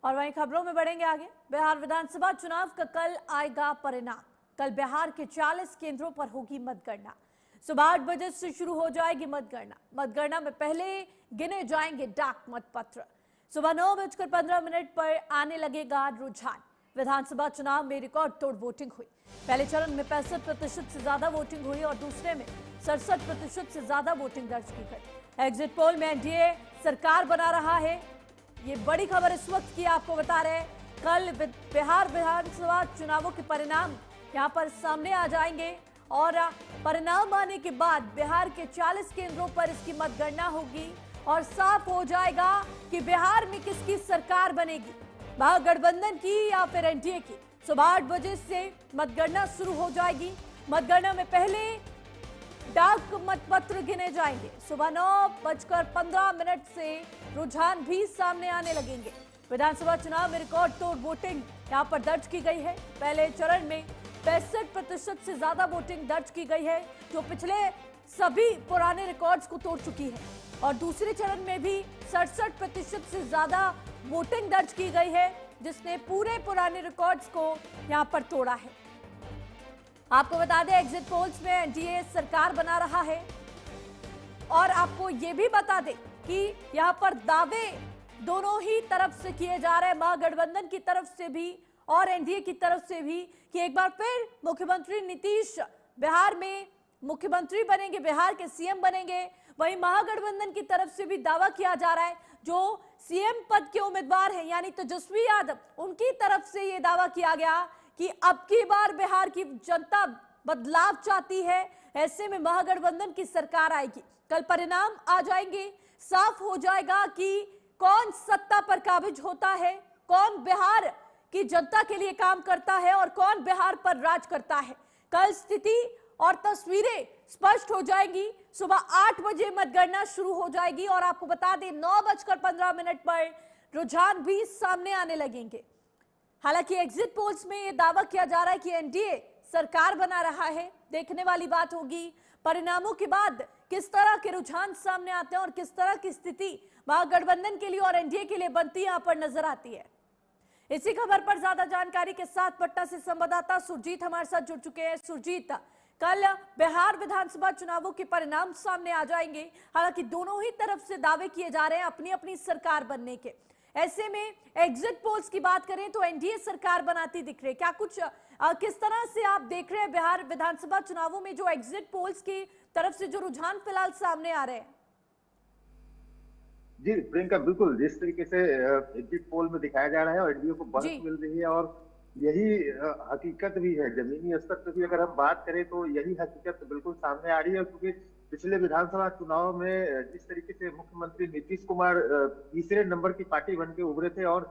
और वहीं खबरों में बढ़ेंगे आगे। बिहार विधानसभा चुनाव का कल आएगा परिणाम। कल बिहार के 40 केंद्रों पर होगी मतगणना। सुबह 8 बजे से शुरू हो जाएगी मतगणना। मतगणना में पहले गिने जाएंगे डाक मतपत्र। सुबह 9:15 पर आने लगेगा रुझान। विधानसभा चुनाव में रिकॉर्ड तोड़ वोटिंग हुई। पहले चरण में 65% से ज्यादा वोटिंग हुई और दूसरे में 67% से ज्यादा वोटिंग दर्ज की गई। एग्जिट पोल में एनडीए सरकार बना रहा है। ये बड़ी खबर इस वक्त की आपको बता रहे हैं। कल बिहार विधानसभा चुनावों के परिणाम यहां पर सामने आ जाएंगे और परिणाम आने के बाद बिहार के 40 केंद्रों पर इसकी मतगणना होगी और साफ हो जाएगा कि बिहार में किसकी सरकार बनेगी, महागठबंधन की या फिर एनडीए की। सुबह 8 बजे से मतगणना शुरू हो जाएगी। मतगणना में पहले डाक मतपत्र गिने जाएंगे। सुबह 9:15 से रुझान भी सामने आने लगेंगे। विधानसभा चुनाव में रिकॉर्ड तोड़ वोटिंग यहां पर दर्ज की गई है। पहले चरण में 65% से ज्यादा वोटिंग दर्ज की गई है, जो पिछले सभी पुराने रिकॉर्ड्स को तोड़ चुकी है। और दूसरे चरण में भी 67% से ज्यादा वोटिंग दर्ज की गई है, जिसने पूरे पुराने रिकॉर्ड्स को यहां पर तोड़ा है। आपको बता दें, एग्जिट पोल्स में एनडीए सरकार बना रहा है। और आपको यह भी बता दें कि यहां पर दावे दोनों ही तरफ से किए जा रहे हैं, महागठबंधन की तरफ से भी और एनडीए की तरफ से भी, कि एक बार फिर मुख्यमंत्री नीतीश बिहार में मुख्यमंत्री बनेंगे, बिहार के सीएम बनेंगे। वहीं महागठबंधन की तरफ से भी दावा किया जा रहा है, जो सीएम पद के उम्मीदवार हैं यानी तेजस्वी यादव, उनकी तरफ से यह दावा किया गया कि अब की बार बिहार की जनता बदलाव चाहती है। ऐसे में महागठबंधन की सरकार आएगी। कल परिणाम आ जाएंगे, साफ हो जाएगा कि कौन सत्ता पर काबिज होता है, कौन बिहार की जनता के लिए काम करता है और कौन बिहार पर राज करता है। कल स्थिति और तस्वीरें स्पष्ट हो जाएंगी। सुबह 8 बजे मतगणना शुरू हो जाएगी और आपको बता दें 9:15 पर रुझान भी सामने आने लगेंगे। हालांकि एग्जिट पोल्स में यह दावा किया जा रहा है कि एनडीए सरकार बना रहा है। देखने वाली बात होगी परिणामों के बाद किस तरह के रुझान सामने आते हैं और किस तरह की स्थिति महागठबंधन के लिए और एनडीए के लिए बनती यहां पर नजर आती है। इसी खबर पर ज्यादा जानकारी के साथ पटना से संवाददाता सुरजीत हमारे साथ जुड़ चुके हैं। सुरजीत, कल बिहार विधानसभा चुनावों के परिणाम सामने आ जाएंगे। हालांकि दोनों ही तरफ से दावे किए जा रहे हैं अपनी अपनी सरकार बनने के। ऐसे में एग्जिट पोल्स की बात करें तो एनडीए सरकार बनाती दिख रही है। क्या कुछ किस तरह से आप देख रहे हैं बिहार विधानसभा चुनावों में जो एग्जिट पोल्स की तरफ से जो रुझान फिलहाल सामने आ रहे हैं? जी प्रियंका, बिल्कुल जिस तरीके से एग्जिट पोल में दिखाया जा रहा है और एनडीए को बढ़त मिल रही है और यही हकीकत भी है। जमीनी स्तर पर भी अगर हम बात करें तो यही हकीकत बिल्कुल सामने आ रही है, क्योंकि पिछले विधानसभा चुनाव में जिस तरीके से मुख्यमंत्री नीतीश कुमार तीसरे नंबर की पार्टी बन के उभरे थे और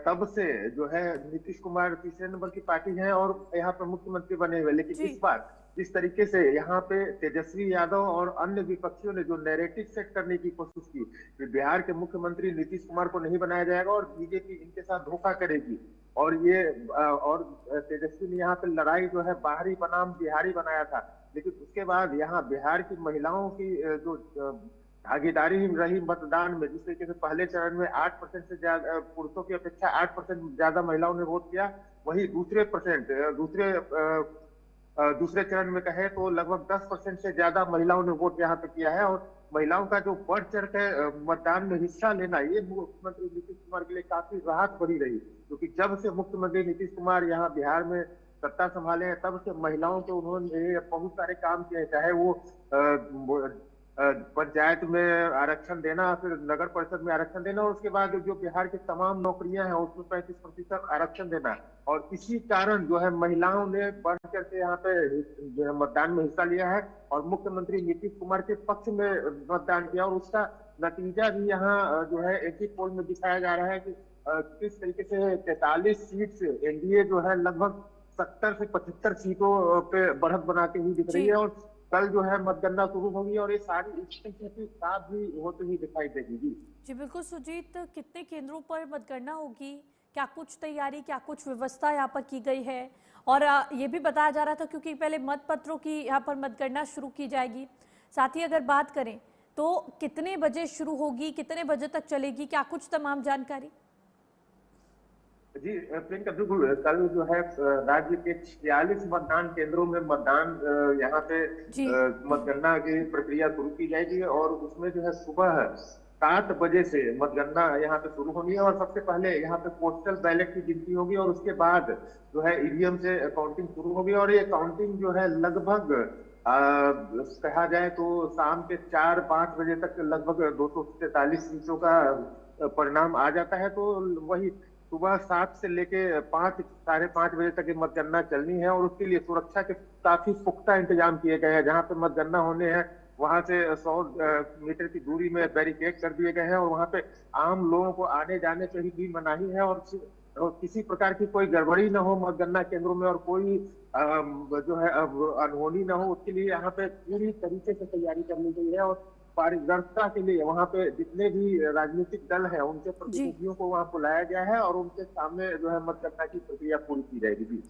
तब से जो है नीतीश कुमार तीसरे नंबर की पार्टी है और यहाँ पर मुख्यमंत्री बने हुए। लेकिन इस बार जिस तरीके से यहाँ पे तेजस्वी यादव और अन्य विपक्षियों ने जो नैरेटिव सेट करने की कोशिश की कि बिहार के मुख्यमंत्री नीतीश कुमार को नहीं बनाया जाएगा और बीजेपी इनके साथ धोखा करेगी, और ये और तेजस्वी ने यहाँ पे लड़ाई जो है बाहरी बनाम बिहारी बनाया था। लेकिन उसके बाद यहाँ बिहार की महिलाओं की जो भागीदारी रही मतदान में, जिस तरीके से पहले चरण में 8% से ज्यादा पुरुषों की अपेक्षा 8% ज्यादा महिलाओं ने वोट किया, वही दूसरे चरण में कहे तो लगभग 10% से ज्यादा महिलाओं ने वोट यहाँ पे किया है। और महिलाओं का जो बढ़ चढ़ के मतदान में हिस्सा लेना, ये मुख्यमंत्री नीतीश कुमार के लिए काफी राहत बनी रही, क्योंकि जब से मुख्यमंत्री नीतीश कुमार यहाँ बिहार में सत्ता संभाले हैं तब से महिलाओं को उन्होंने बहुत सारे काम किए, चाहे वो पंचायत में आरक्षण देना, फिर नगर परिषद में आरक्षण देना और उसके बाद जो बिहार की तमाम नौकरियां हैं उसमें 35% आरक्षण देना। और इसी कारण जो है महिलाओं ने बढ़ चढ़ के यहाँ पे जो है मतदान में हिस्सा लिया है और मुख्यमंत्री नीतीश कुमार के पक्ष में मतदान किया। और उसका नतीजा भी यहाँ जो है एग्जिट पोल में दिखाया जा रहा है कि किस तरीके से 43 सीट से एनडीए जो है लगभग 70 से 75 सीटों पे बढ़त बनाती हुई दिख रही है। और कल जो है मतगणना शुरू होगी और ये सारी स्थिति साफ भी होती हुई दिखाई देगी। जी बिल्कुल सुजीत, कितने केंद्रों पर मतगणना होगी, क्या कुछ तैयारी, क्या कुछ व्यवस्था यहाँ पर की गई है? और ये भी बताया जा रहा था क्योंकि पहले मतपत्रों की यहाँ पर मतगणना शुरू की जाएगी। साथ ही अगर बात करें तो कितने बजे शुरू होगी, कितने बजे तक चलेगी, क्या कुछ तमाम जानकारी? जी प्रियंका, बिल्कुल कल जो है राज्य के 46 मतदान केंद्रों में मतदान यहाँ पे जी। मतगणना की प्रक्रिया शुरू की जाएगी और उसमें जो है सुबह 7 बजे से मतगणना यहाँ पे शुरू होनी है। और सबसे पहले यहाँ पे पोस्टल बैलेट की गिनती होगी और उसके बाद जो है ईवीएम से काउंटिंग शुरू होगी। और ये काउंटिंग जो है लगभग कहा जाए तो शाम के 4-5 बजे तक लगभग 243 सीटों का परिणाम आ जाता है। तो वही सुबह 7 से लेके 5-5:30 बजे तक ये मतगणना चलनी है और उसके लिए सुरक्षा के काफी पुख्ता इंतजाम किए गए हैं। जहां पे मतगणना होने हैं वहां से 100 मीटर की दूरी में बैरिकेड कर दिए गए हैं और वहां पे आम लोगों को आने जाने से भी मनाही है। और किसी प्रकार की कोई गड़बड़ी न हो मतगणना केंद्रों में और कोई जो है अनहोनी न हो, उसके लिए यहाँ पे पूरी तरीके से तैयारी कर ली गई है। और पारदर्शिता के लिए वहां पे जितने भी राजनीतिक दल हैं उनके जी। प्रतिनिधियों को वहां बुलाया गया है और उनके सामने जो है मतगणना की प्रक्रिया पूरी की जाएगी। जी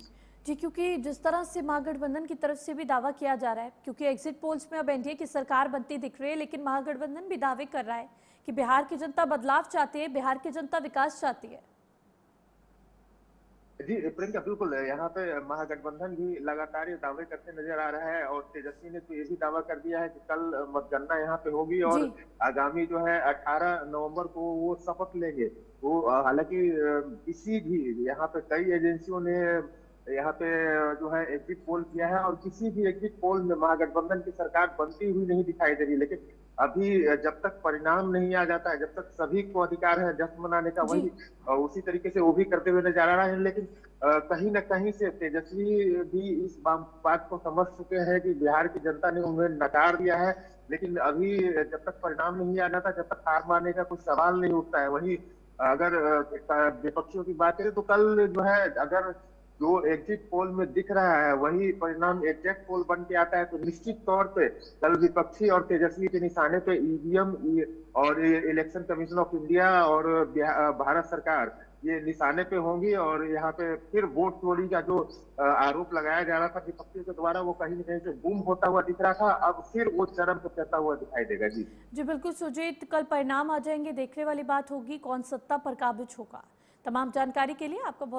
जी, क्योंकि जिस तरह से महागठबंधन की तरफ से भी दावा किया जा रहा है, क्योंकि एग्जिट पोल्स में अब एनडीए की सरकार बनती दिख रही है, लेकिन महागठबंधन भी दावे कर रहा है कि बिहार की जनता बदलाव चाहती है, बिहार की जनता विकास चाहती है। जी प्रियंका, बिल्कुल यहाँ पे महागठबंधन भी लगातार ये दावे करते नजर आ रहा है। और तेजस्वी ने तो ये भी दावा कर दिया है कि कल मतगणना यहाँ पे होगी और जी। आगामी जो है 18 नवंबर को वो शपथ लेंगे। वो हालांकि किसी भी यहाँ पे कई एजेंसियों ने यहाँ पे जो है एग्जिट पोल किया है और किसी भी एग्जिट पोल में महागठबंधन की सरकार बनती हुई नहीं दिखाई दे रही। लेकिन अभी जब तक परिणाम नहीं आ जाता है, जब तक सभी को अधिकार है जश्न मनाने का, जी। वही उसी तरीके से वो भी करते हुए नजर आ रहा है। लेकिन कहीं ना कहीं से तेजस्वी भी इस बात को समझ चुके हैं कि बिहार की जनता ने उन्हें नकार दिया है। लेकिन अभी जब तक परिणाम नहीं आ जाता, जब तक हार मानने का कुछ सवाल नहीं उठता है। वही अगर विपक्षियों की बात करें तो कल जो है अगर जो एग्जिट पोल में दिख रहा है वही परिणाम एग्जैक्ट पोल बन के आता है तो निश्चित तौर पे कल विपक्षी और तेजस्वी के निशाने पे ईवीएम और इलेक्शन कमीशन ऑफ इंडिया और भारत सरकार ये निशाने पे होंगी। और यहाँ पे फिर वोट चोरी का जो आरोप लगाया जा रहा था विपक्षियों के द्वारा, वो कहीं न कहीं से गुम होता हुआ दिख रहा था, अब फिर वो चरम पे चढ़ता हुआ दिखाई देगा। जी जी बिल्कुल सुजीत, कल परिणाम आ जाएंगे, देखने वाली बात होगी कौन सत्ता पर काबिज होगा। तमाम जानकारी के लिए आपका बहुत